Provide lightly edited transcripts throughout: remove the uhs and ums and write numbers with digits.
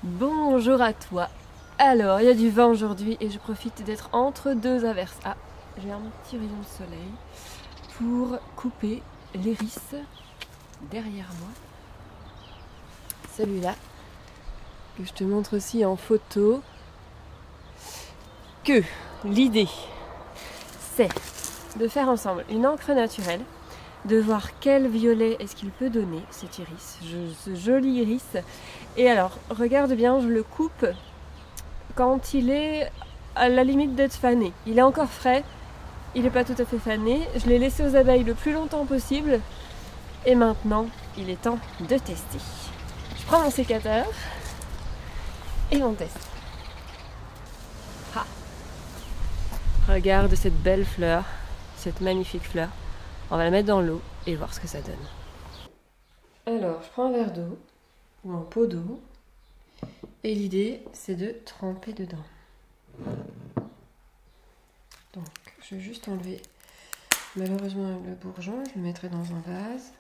Bonjour à toi. Alors, il y a du vent aujourd'hui et je profite d'être entre deux averses. Ah, j'ai un petit rayon de soleil pour couper l'iris derrière moi. Celui-là, que je te montre aussi en photo. Que l'idée, c'est de faire ensemble une encre naturelle, de voir quel violet est-ce qu'il peut donner, cet iris, ce joli iris. Et alors, regarde bien, je le coupe quand il est à la limite d'être fané. Il est encore frais, il n'est pas tout à fait fané. Je l'ai laissé aux abeilles le plus longtemps possible. Et maintenant, il est temps de tester. Je prends mon sécateur et on teste. Ah. Regarde cette belle fleur, cette magnifique fleur. On va la mettre dans l'eau et voir ce que ça donne. Alors, je prends un verre d'eau ou un pot d'eau. Et l'idée, c'est de tremper dedans. Donc, je vais juste enlever malheureusement le bourgeon. Je le mettrai dans un vase.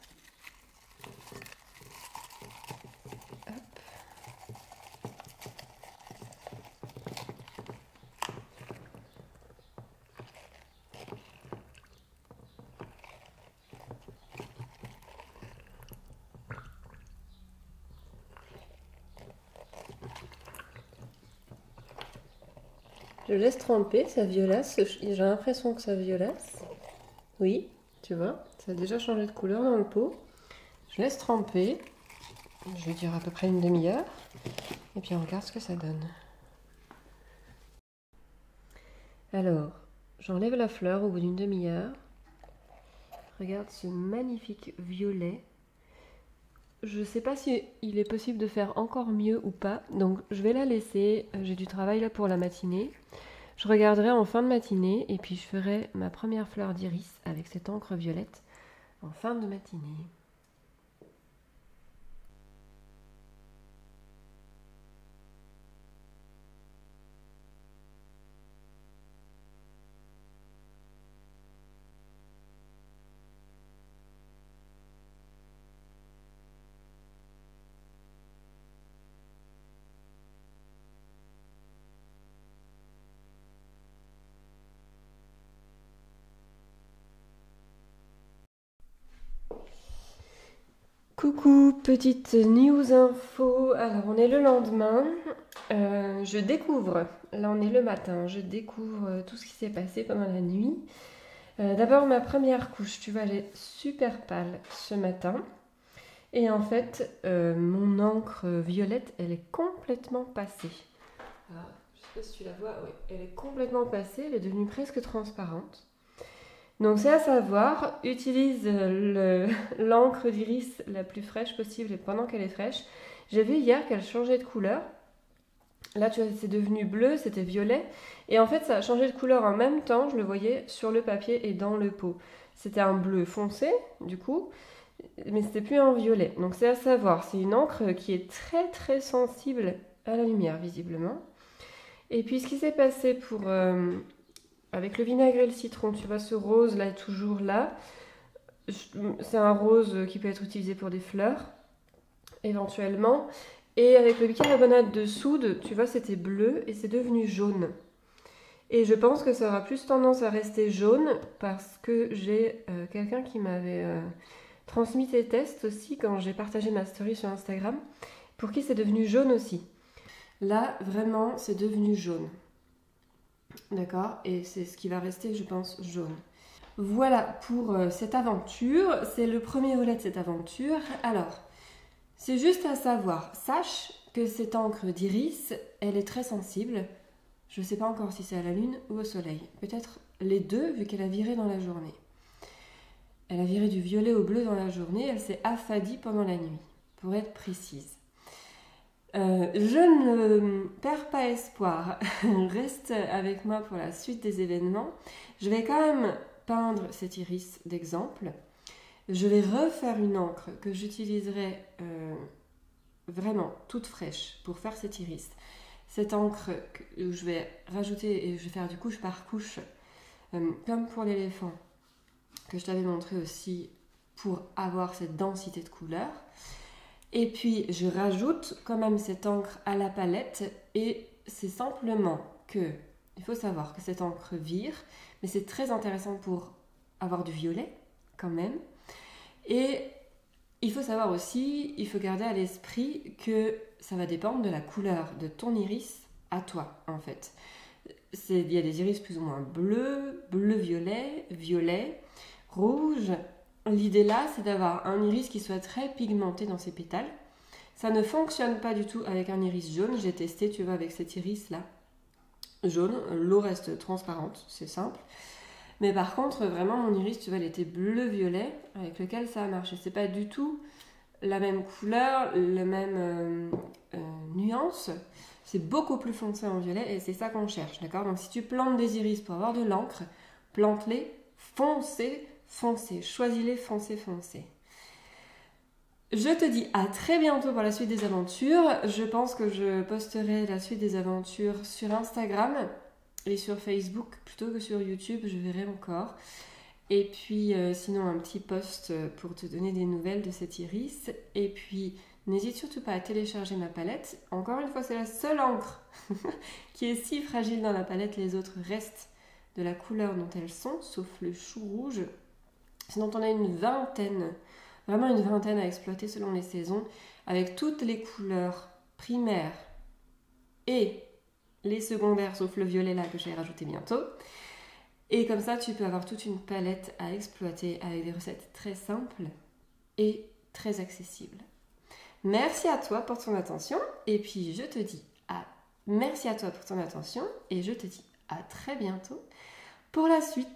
Hop. Je laisse tremper, ça violace. J'ai l'impression que ça violace. Oui, tu vois, ça a déjà changé de couleur dans le pot. Je laisse tremper. Je vais dire à peu près une demi-heure. Et puis on regarde ce que ça donne. Alors, j'enlève la fleur au bout d'une demi-heure. Regarde ce magnifique violet. Je ne sais pas si il est possible de faire encore mieux ou pas. Donc je vais la laisser. J'ai du travail là pour la matinée. Je regarderai en fin de matinée et puis je ferai ma première fleur d'iris avec cette encre violette en fin de matinée. Coucou, petite news info. Alors, on est le lendemain. Je découvre, là on est le matin, je découvre tout ce qui s'est passé pendant la nuit. D'abord, ma première couche, tu vois, elle est super pâle ce matin. Et en fait, mon encre violette, elle est complètement passée. Alors, je sais pas si tu la vois, oui, elle est complètement passée, elle est devenue presque transparente. Donc c'est à savoir, utilise l'encre d'iris la plus fraîche possible et pendant qu'elle est fraîche. J'ai vu hier qu'elle changeait de couleur. Là, tu vois, c'est devenu bleu, c'était violet. Et en fait, ça a changé de couleur en même temps, je le voyais sur le papier et dans le pot. C'était un bleu foncé, du coup, mais c'était plus un violet. Donc c'est à savoir, c'est une encre qui est très très sensible à la lumière, visiblement. Et puis ce qui s'est passé avec le vinaigre et le citron, tu vois, ce rose là est toujours là. C'est un rose qui peut être utilisé pour des fleurs, éventuellement. Et avec le bicarbonate de soude, tu vois, c'était bleu et c'est devenu jaune. Et je pense que ça aura plus tendance à rester jaune parce que j'ai quelqu'un qui m'avait transmis ses tests aussi quand j'ai partagé ma story sur Instagram, pour qui c'est devenu jaune aussi. Là, vraiment, c'est devenu jaune. D'accord? Et c'est ce qui va rester, je pense, jaune. Voilà pour cette aventure. C'est le premier volet de cette aventure. Alors, c'est juste à savoir, sache que cette encre d'iris, elle est très sensible. Je ne sais pas encore si c'est à la lune ou au soleil. Peut-être les deux, vu qu'elle a viré dans la journée. Elle a viré du violet au bleu dans la journée. Elle s'est affadie pendant la nuit, pour être précise. Je ne perds pas espoir. Reste avec moi pour la suite des événements. Je vais quand même peindre cet iris d'exemple. Je vais refaire une encre que j'utiliserai vraiment toute fraîche pour faire cet iris. Cette encre où je vais rajouter et je vais faire du couche par couche, comme pour l'éléphant, que je t'avais montré aussi pour avoir cette densité de couleur. Et puis je rajoute quand même cette encre à la palette et c'est simplement que, il faut savoir que cette encre vire, mais c'est très intéressant pour avoir du violet quand même. Et il faut savoir aussi, il faut garder à l'esprit que ça va dépendre de la couleur de ton iris à toi en fait. Il y a des iris plus ou moins bleus, bleu-violet, violet, rouge. L'idée là, c'est d'avoir un iris qui soit très pigmenté dans ses pétales. Ça ne fonctionne pas du tout avec un iris jaune. J'ai testé, tu vois, avec cet iris là, jaune. L'eau reste transparente, c'est simple. Mais par contre, vraiment, mon iris, tu vois, il était bleu-violet, avec lequel ça a marché. C'est pas du tout la même couleur, la même nuance. C'est beaucoup plus foncé en violet et c'est ça qu'on cherche, d'accord? Donc si tu plantes des iris pour avoir de l'encre, plante-les foncés, foncés. Choisis-les foncés, foncés. Je te dis à très bientôt pour la suite des aventures. Je pense que je posterai la suite des aventures sur Instagram et sur Facebook plutôt que sur YouTube, je verrai encore. Et puis sinon un petit post pour te donner des nouvelles de cet iris. Et puis n'hésite surtout pas à télécharger ma palette. Encore une fois, c'est la seule encre qui est si fragile dans la palette. Les autres restent de la couleur dont elles sont, sauf le chou rouge. Sinon, on a une vingtaine, vraiment une vingtaine à exploiter selon les saisons, avec toutes les couleurs primaires et les secondaires, sauf le violet là que je vais rajouter bientôt. Et comme ça, tu peux avoir toute une palette à exploiter avec des recettes très simples et très accessibles. Merci à toi pour ton attention et puis je te dis merci à toi pour ton attention et je te dis à très bientôt pour la suite.